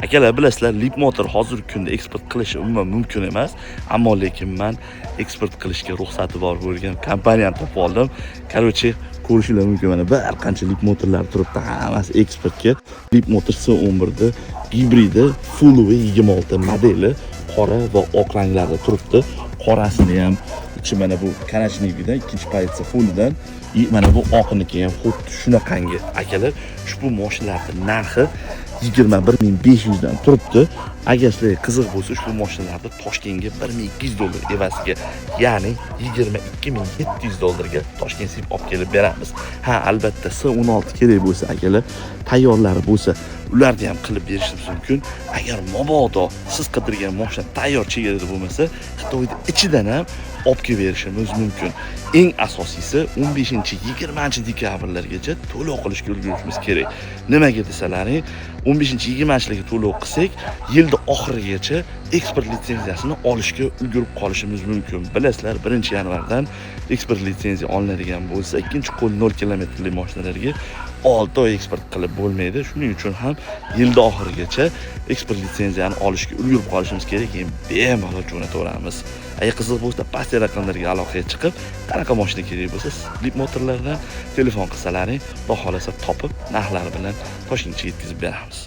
Akalar bilasizlar, Leap Motor hozirgi kunda eksport qilish umuman mumkin emas, ammo lekin men eksport qilishga ruxsati bor bo'lgan kompaniyani topib oldim. Короче, ko'rishinglar mumkin. Mana bir qancha Leap motorlar turibdi, hammasi eksportga. Leap Motor S11 gibridi full 26 modeli qora va oq ranglarda turibdi. Qorasini ham ichi mana bu kanachnigidan, ikkinchi pozitsiya fullidan, mana bu oqniki ham xuddi shunaqangi. Akalar, ushbu mashinalarning narxi 21500 dan turibdi. Agar sizlarga qiziq bo'lsa, ushbu mashinalarni Toshkentga $1200 evaziga, ya'ni $22700 Toshkentga olib kelib beramiz. Ha, albatta S16 kerak bo'lsa, akalar, tayyorlari bo'lsa, ularni ham qilib berishimiz mumkin. Agar mabodo siz qidirgan mashina tayyor chegarada bo'lmasa, Xitoyda ichidan ham olib kelib berishimiz mumkin. Eng asosiysi 15-20 dekabrlargacha to'lov qilishga ulgurishimiz kerak. Nimaga desalaring, 15-20larga to'lov qilsak, yilda oxirigacha eksport litsenziyasini olishga ulgurib qolishimiz mumkin. Bilasizlar, 1-yanvardan eksport litsenziya olinadigan bo'lsa, ikkinchi qo'l 0 kilometrli mashinalarga 6 oy eksport qilib bo'lmaydi. Shuning uchun ham yilda oxirigacha eksport litsenziyani olishga ulgurib qolishimiz kerak. Keyin bemalol jo'nataveramiz. Agar qiziq bo'lsa, pastki raqamlarga aloqaga chiqib, qanaqa mashina kerak bo'lsa, Leap motorlardan telefon qilsalaring, Xudo xolasa topib, narxlari bilan Toshkentga yetkazib beramiz.